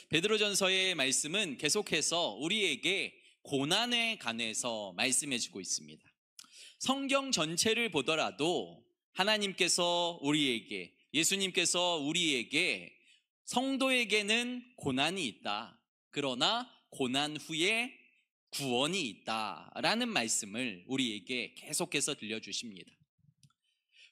베드로전서의 말씀은 계속해서 우리에게 고난에 관해서 말씀해주고 있습니다. 성경 전체를 보더라도 하나님께서 우리에게, 예수님께서 우리에게, 성도에게는 고난이 있다. 그러나 고난 후에 구원이 있다라는 말씀을 우리에게 계속해서 들려주십니다.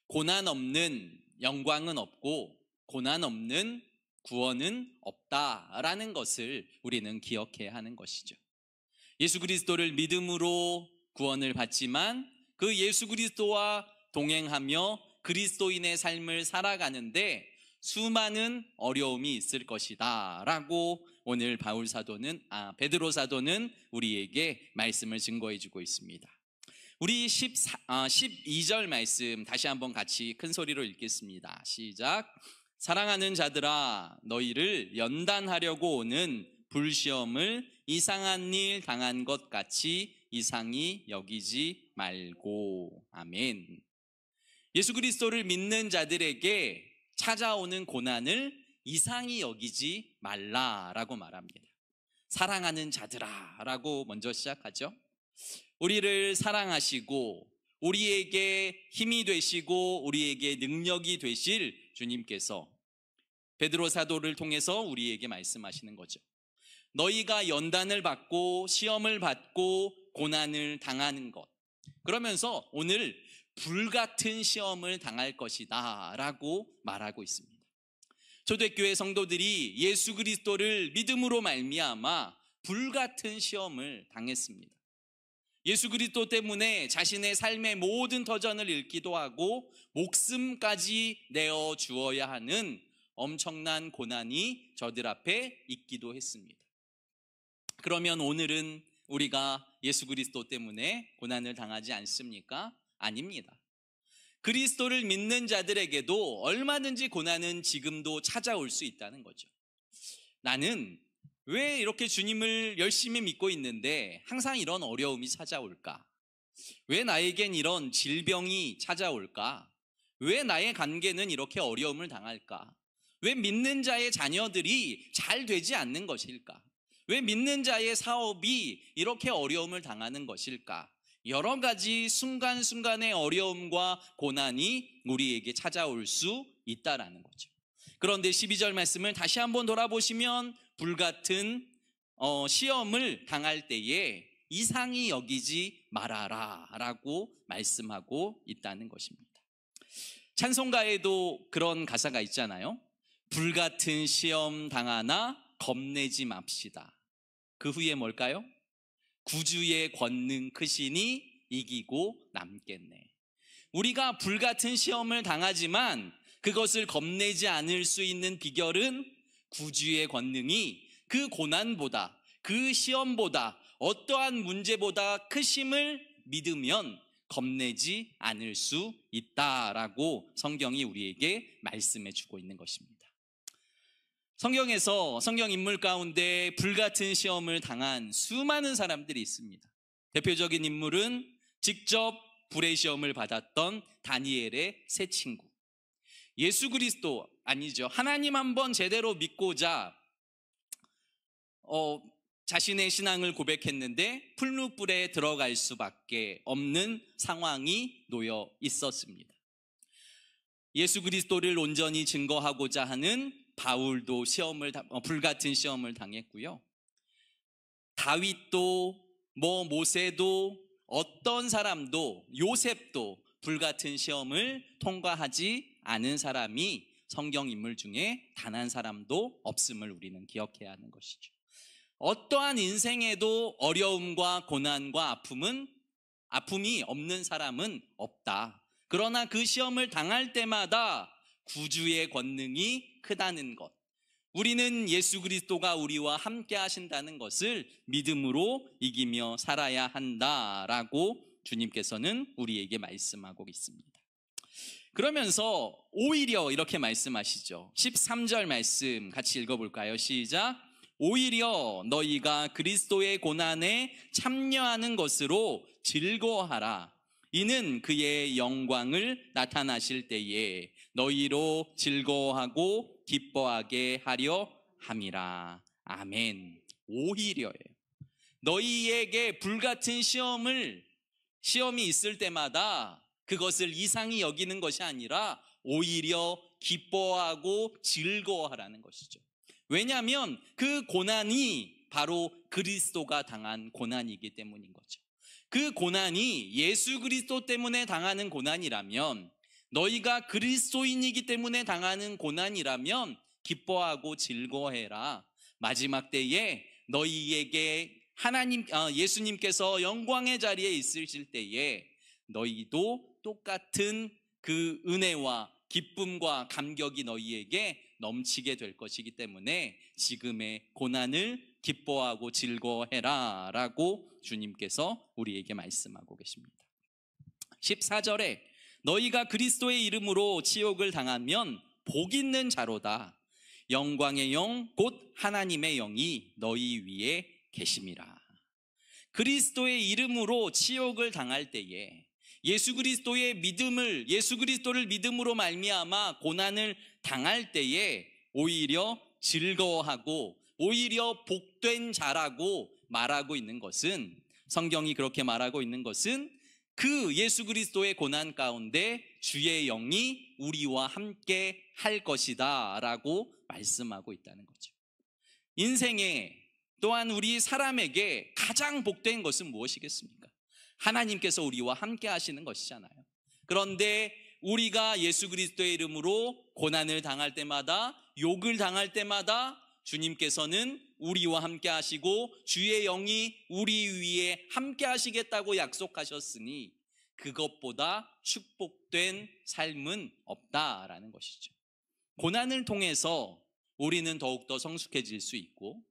고난 없는 영광은 없고 고난 없는 구원은 없다라는 것을 우리는 기억해야 하는 것이죠. 예수 그리스도를 믿음으로 구원을 받지만 그 예수 그리스도와 동행하며 그리스도인의 삶을 살아가는데 수많은 어려움이 있을 것이다 라고 오늘 베드로 사도는 우리에게 말씀을 증거해 주고 있습니다. 우리 12절 말씀 다시 한번 같이 큰 소리로 읽겠습니다. 시작. 사랑하는 자들아, 너희를 연단하려고 오는 불시험을 이상한 일 당한 것 같이 이상히 여기지 말고. 아멘. 예수 그리스도를 믿는 자들에게 찾아오는 고난을 이상히 여기지 말라라고 말합니다. 사랑하는 자들아 라고 먼저 시작하죠. 우리를 사랑하시고 우리에게 힘이 되시고 우리에게 능력이 되실 주님께서 베드로 사도를 통해서 우리에게 말씀하시는 거죠. 너희가 연단을 받고 시험을 받고 고난을 당하는 것, 그러면서 오늘 불같은 시험을 당할 것이다 라고 말하고 있습니다. 초대교회 성도들이 예수 그리스도를 믿음으로 말미암아 불같은 시험을 당했습니다. 예수 그리스도 때문에 자신의 삶의 모든 터전을 잃기도 하고 목숨까지 내어 주어야 하는 엄청난 고난이 저들 앞에 있기도 했습니다. 그러면 오늘은 우리가 예수 그리스도 때문에 고난을 당하지 않습니까? 아닙니다. 그리스도를 믿는 자들에게도 얼마든지 고난은 지금도 찾아올 수 있다는 거죠. 나는 왜 이렇게 주님을 열심히 믿고 있는데 항상 이런 어려움이 찾아올까? 왜 나에겐 이런 질병이 찾아올까? 왜 나의 관계는 이렇게 어려움을 당할까? 왜 믿는 자의 자녀들이 잘 되지 않는 것일까? 왜 믿는 자의 사업이 이렇게 어려움을 당하는 것일까? 여러 가지 순간순간의 어려움과 고난이 우리에게 찾아올 수 있다라는 거죠. 그런데 12절 말씀을 다시 한번 돌아보시면 불같은 시험을 당할 때에 이상히 여기지 말아라 라고 말씀하고 있다는 것입니다. 찬송가에도 그런 가사가 있잖아요. 불같은 시험 당하나 겁내지 맙시다. 그 후에 뭘까요? 구주의 권능 크시니 이기고 남겠네. 우리가 불같은 시험을 당하지만 그것을 겁내지 않을 수 있는 비결은 구주의 권능이 그 고난보다, 그 시험보다, 어떠한 문제보다 크심을 믿으면 겁내지 않을 수 있다라고 성경이 우리에게 말씀해 주고 있는 것입니다. 성경에서 성경 인물 가운데 불같은 시험을 당한 수많은 사람들이 있습니다. 대표적인 인물은 직접 불의 시험을 받았던 다니엘의 세 친구. 예수 그리스도 아니죠. 하나님 한번 제대로 믿고자 자신의 신앙을 고백했는데 풀무불에 들어갈 수밖에 없는 상황이 놓여 있었습니다. 예수 그리스도를 온전히 증거하고자 하는 바울도 불같은 시험을 당했고요. 다윗도 모세도 어떤 사람도 요셉도 불같은 시험을 통과하지 않은 사람이 성경 인물 중에 단 한 사람도 없음을 우리는 기억해야 하는 것이죠. 어떠한 인생에도 어려움과 고난과 아픔이 없는 사람은 없다. 그러나 그 시험을 당할 때마다 구주의 권능이 크다는 것, 우리는 예수 그리스도가 우리와 함께 하신다는 것을 믿음으로 이기며 살아야 한다라고 주님께서는 우리에게 말씀하고 있습니다. 그러면서 오히려 이렇게 말씀하시죠. 13절 말씀 같이 읽어볼까요? 시작. 오히려 너희가 그리스도의 고난에 참여하는 것으로 즐거워하라. 이는 그의 영광을 나타나실 때에 너희로 즐거워하고 기뻐하게 하려 함이라. 아멘. 오히려예요. 너희에게 불같은 시험이 있을 때마다 그것을 이상히 여기는 것이 아니라 오히려 기뻐하고 즐거워하라는 것이죠. 왜냐하면 그 고난이 바로 그리스도가 당한 고난이기 때문인 거죠. 그 고난이 예수 그리스도 때문에 당하는 고난이라면, 너희가 그리스도인이기 때문에 당하는 고난이라면 기뻐하고 즐거워해라. 마지막 때에 너희에게 예수님께서 영광의 자리에 있으실 때에 너희도 똑같은 그 은혜와 기쁨과 감격이 너희에게 넘치게 될 것이기 때문에 지금의 고난을 기뻐하고 즐거워해라 라고 주님께서 우리에게 말씀하고 계십니다. 14절에 너희가 그리스도의 이름으로 치욕을 당하면 복 있는 자로다. 영광의 영 곧 하나님의 영이 너희 위에 계심이라. 그리스도의 이름으로 치욕을 당할 때에 예수 그리스도를 믿음으로 말미암아 고난을 당할 때에 오히려 즐거워하고 오히려 복된 자라고 말하고 있는 것은, 성경이 그렇게 말하고 있는 것은 그 예수 그리스도의 고난 가운데 주의 영이 우리와 함께 할 것이다 라고 말씀하고 있다는 거죠. 인생에 또한 우리 사람에게 가장 복된 것은 무엇이겠습니까? 하나님께서 우리와 함께 하시는 것이잖아요. 그런데 우리가 예수 그리스도의 이름으로 고난을 당할 때마다, 욕을 당할 때마다 주님께서는 우리와 함께 하시고 주의 영이 우리 위에 함께 하시겠다고 약속하셨으니 그것보다 축복된 삶은 없다라는 것이죠. 고난을 통해서 우리는 더욱더 성숙해질 수 있고,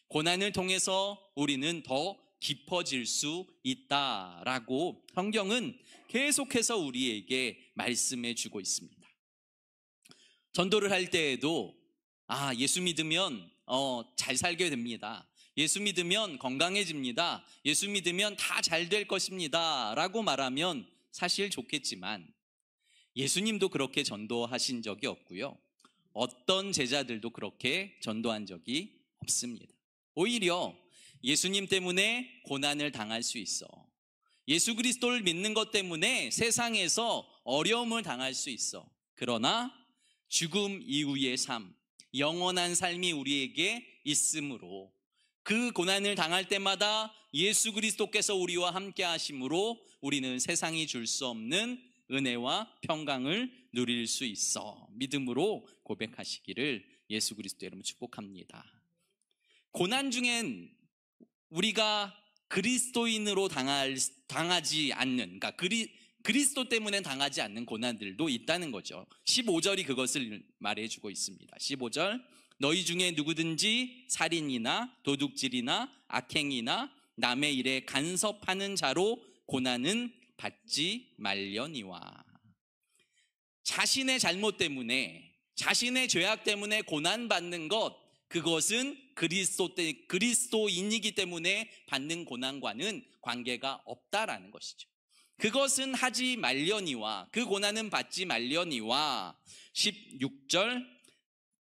고난을 통해서 우리는 더 깊어질 수 있다라고 성경은 계속해서 우리에게 말씀해 주고 있습니다. 전도를 할 때에도 예수 믿으면 잘 살게 됩니다. 예수 믿으면 건강해집니다. 예수 믿으면 다 잘 될 것입니다 라고 말하면 사실 좋겠지만, 예수님도 그렇게 전도하신 적이 없고요, 어떤 제자들도 그렇게 전도한 적이 없습니다. 오히려 예수님 때문에 고난을 당할 수 있어, 예수 그리스도를 믿는 것 때문에 세상에서 어려움을 당할 수 있어. 그러나 죽음 이후의 삶, 영원한 삶이 우리에게 있으므로 그 고난을 당할 때마다 예수 그리스도께서 우리와 함께 하심으로 우리는 세상이 줄 수 없는 은혜와 평강을 누릴 수 있어 믿음으로 고백하시기를 예수 그리스도의 이름으로 축복합니다. 고난 중엔 우리가 그리스도인으로 당하지 않는, 그러니까 그리스도 때문에 당하지 않는 고난들도 있다는 거죠. 15절이 그것을 말해주고 있습니다. 15절, 너희 중에 누구든지 살인이나 도둑질이나 악행이나 남의 일에 간섭하는 자로 고난은 받지 말려니와. 자신의 잘못 때문에, 자신의 죄악 때문에 고난받는 것, 그것은 그리스도인이기 때문에 받는 고난과는 관계가 없다라는 것이죠. 그것은 하지 말려니와, 그 고난은 받지 말려니와. 16절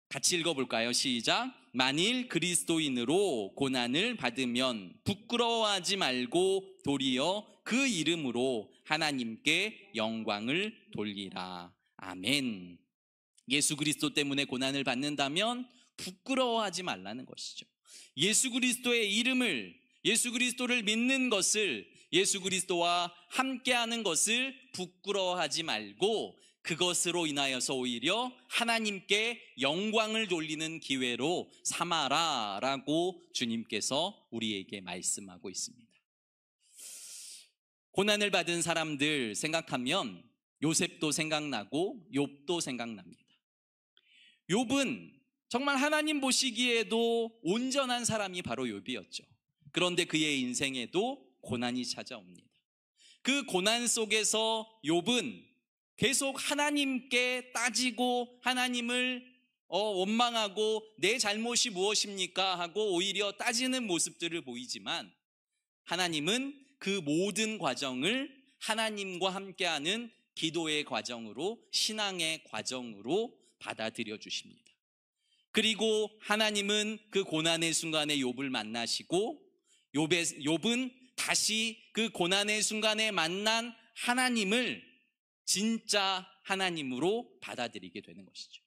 같이 읽어볼까요? 시작. 만일 그리스도인으로 고난을 받으면 부끄러워하지 말고 도리어 그 이름으로 하나님께 영광을 돌리라. 아멘. 예수 그리스도 때문에 고난을 받는다면 부끄러워하지 말라는 것이죠. 예수 그리스도의 이름을, 예수 그리스도를 믿는 것을, 예수 그리스도와 함께하는 것을 부끄러워하지 말고 그것으로 인하여서 오히려 하나님께 영광을 돌리는 기회로 삼아라 라고 주님께서 우리에게 말씀하고 있습니다. 고난을 받은 사람들 생각하면 요셉도 생각나고 욥도 생각납니다. 욥은 정말 하나님 보시기에도 온전한 사람이 바로 욥이었죠. 그런데 그의 인생에도 고난이 찾아옵니다. 그 고난 속에서 욥은 계속 하나님께 따지고 하나님을 원망하고 내 잘못이 무엇입니까 하고 오히려 따지는 모습들을 보이지만, 하나님은 그 모든 과정을 하나님과 함께하는 기도의 과정으로, 신앙의 과정으로 받아들여 주십니다. 그리고 하나님은 그 고난의 순간에 욥을 만나시고 욥은 다시 그 고난의 순간에 만난 하나님을 진짜 하나님으로 받아들이게 되는 것이죠.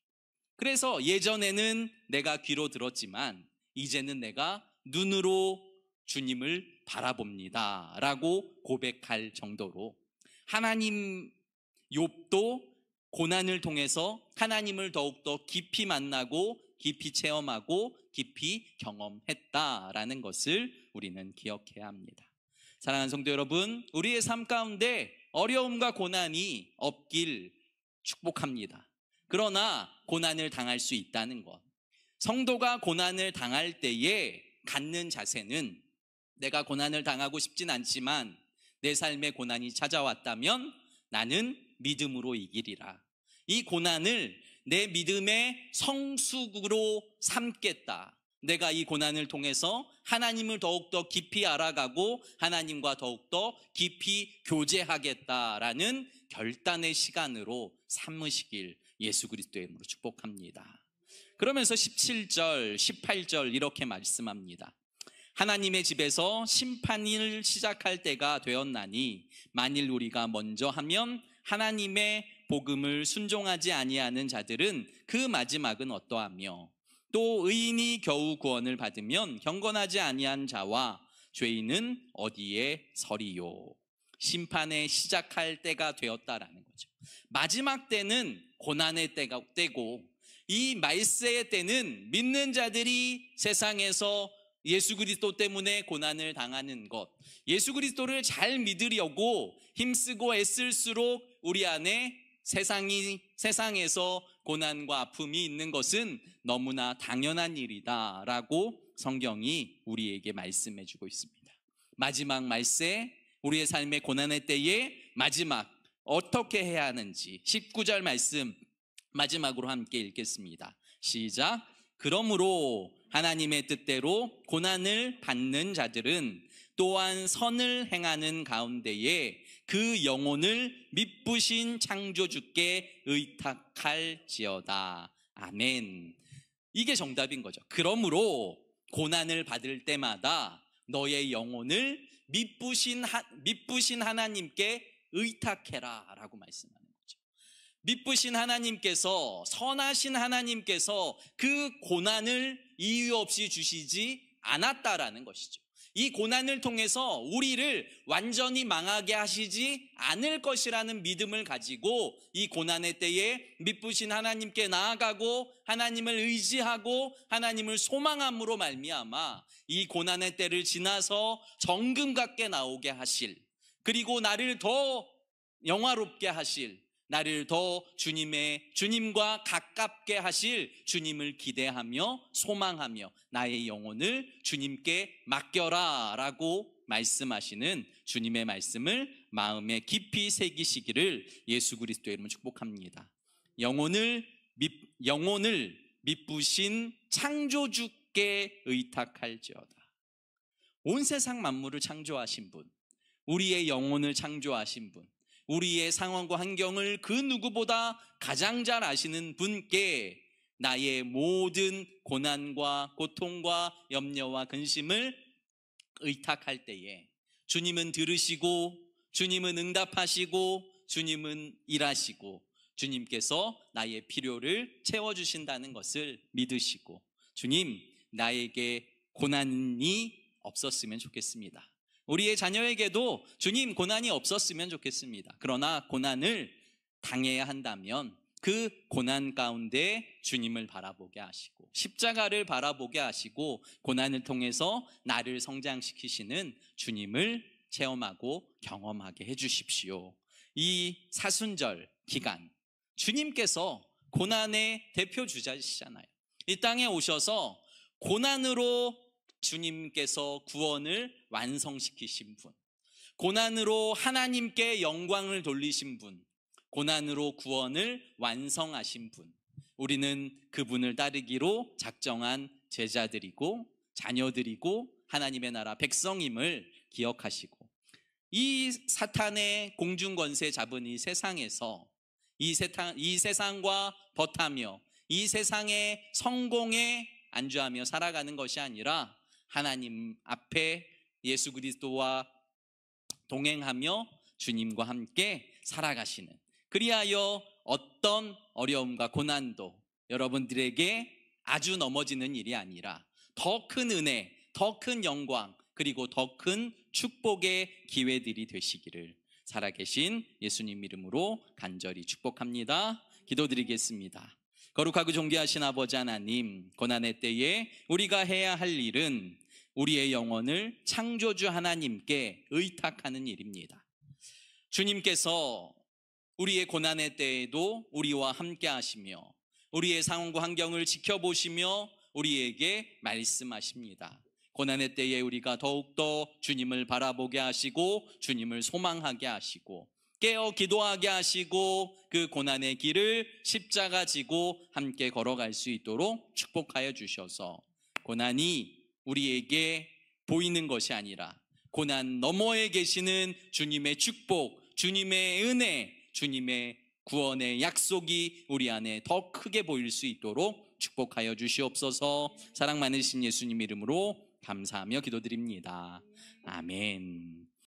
그래서 예전에는 내가 귀로 들었지만 이제는 내가 눈으로 주님을 바라봅니다 라고 고백할 정도로 하나님, 욥도 고난을 통해서 하나님을 더욱더 깊이 만나고 깊이 체험하고 깊이 경험했다라는 것을 우리는 기억해야 합니다. 사랑하는 성도 여러분, 우리의 삶 가운데 어려움과 고난이 없길 축복합니다. 그러나 고난을 당할 수 있다는 것, 성도가 고난을 당할 때에 갖는 자세는 내가 고난을 당하고 싶진 않지만 내 삶에 고난이 찾아왔다면 나는 믿음으로 이기리라. 이 고난을 내 믿음의 성숙으로 삼겠다. 내가 이 고난을 통해서 하나님을 더욱더 깊이 알아가고 하나님과 더욱더 깊이 교제하겠다라는 결단의 시간으로 삼으시길 예수 그리스도의 이름으로 축복합니다. 그러면서 17절, 18절 이렇게 말씀합니다. 하나님의 집에서 심판을 시작할 때가 되었나니 만일 우리가 먼저 하면 하나님의 복음을 순종하지 아니하는 자들은 그 마지막은 어떠하며 또 의인이 겨우 구원을 받으면 경건하지 아니한 자와 죄인은 어디에 서리요. 심판에 시작할 때가 되었다라는 거죠. 마지막 때는 고난의 때고 이 말세의 때는 믿는 자들이 세상에서 예수 그리스도 때문에 고난을 당하는 것, 예수 그리스도를 잘 믿으려고 힘쓰고 애쓸수록 우리 안에 세상에서 고난과 아픔이 있는 것은 너무나 당연한 일이다라고 성경이 우리에게 말씀해 주고 있습니다. 마지막 말세, 우리의 삶의 고난의 때에 마지막 어떻게 해야 하는지 19절 말씀 마지막으로 함께 읽겠습니다. 시작. 그러므로 하나님의 뜻대로 고난을 받는 자들은 또한 선을 행하는 가운데에 그 영혼을 미쁘신 창조주께 의탁할지어다. 아멘. 이게 정답인 거죠. 그러므로 고난을 받을 때마다 너의 영혼을 미쁘신 하나님께 의탁해라 라고 말씀하는 거죠. 미쁘신 하나님께서, 선하신 하나님께서 그 고난을 이유 없이 주시지 않았다라는 것이죠. 이 고난을 통해서 우리를 완전히 망하게 하시지 않을 것이라는 믿음을 가지고 이 고난의 때에 미쁘신 하나님께 나아가고 하나님을 의지하고 하나님을 소망함으로 말미암아 이 고난의 때를 지나서 정금 같게 나오게 하실, 그리고 나를 더 영화롭게 하실, 나를 더 주님과 가깝게 하실 주님을 기대하며 소망하며 나의 영혼을 주님께 맡겨라 라고 말씀하시는 주님의 말씀을 마음에 깊이 새기시기를 예수 그리스도의 이름으로 축복합니다. 영혼을 미쁘신 창조주께 의탁할지어다. 온 세상 만물을 창조하신 분, 우리의 영혼을 창조하신 분, 우리의 상황과 환경을 그 누구보다 가장 잘 아시는 분께 나의 모든 고난과 고통과 염려와 근심을 의탁할 때에 주님은 들으시고 주님은 응답하시고 주님은 일하시고 주님께서 나의 필요를 채워주신다는 것을 믿으시고, 주님, 나에게 고난이 없었으면 좋겠습니다. 우리의 자녀에게도 주님 고난이 없었으면 좋겠습니다. 그러나 고난을 당해야 한다면 그 고난 가운데 주님을 바라보게 하시고 십자가를 바라보게 하시고 고난을 통해서 나를 성장시키시는 주님을 체험하고 경험하게 해주십시오. 이 사순절 기간 주님께서 고난의 대표 주자시잖아요. 이 땅에 오셔서 고난으로 주님께서 구원을 완성시키신 분, 고난으로 하나님께 영광을 돌리신 분, 고난으로 구원을 완성하신 분, 우리는 그분을 따르기로 작정한 제자들이고 자녀들이고 하나님의 나라 백성임을 기억하시고, 이 사탄의 공중권세 잡은 이 세상에서 이 세상과 버타며 이 세상의 성공에 안주하며 살아가는 것이 아니라 하나님 앞에 예수 그리스도와 동행하며 주님과 함께 살아가시는, 그리하여 어떤 어려움과 고난도 여러분들에게 아주 넘어지는 일이 아니라 더 큰 은혜, 더 큰 영광, 그리고 더 큰 축복의 기회들이 되시기를 살아계신 예수님 이름으로 간절히 축복합니다. 기도드리겠습니다. 거룩하고 존귀하신 아버지 하나님, 고난의 때에 우리가 해야 할 일은 우리의 영혼을 창조주 하나님께 의탁하는 일입니다. 주님께서 우리의 고난의 때에도 우리와 함께 하시며 우리의 상황과 환경을 지켜보시며 우리에게 말씀하십니다. 고난의 때에 우리가 더욱더 주님을 바라보게 하시고 주님을 소망하게 하시고 깨어 기도하게 하시고 그 고난의 길을 십자가 지고 함께 걸어갈 수 있도록 축복하여 주셔서 고난이 우리에게 보이는 것이 아니라 고난 너머에 계시는 주님의 축복, 주님의 은혜, 주님의 구원의 약속이 우리 안에 더 크게 보일 수 있도록 축복하여 주시옵소서. 사랑 많으신 예수님 이름으로 감사하며 기도드립니다. 아멘.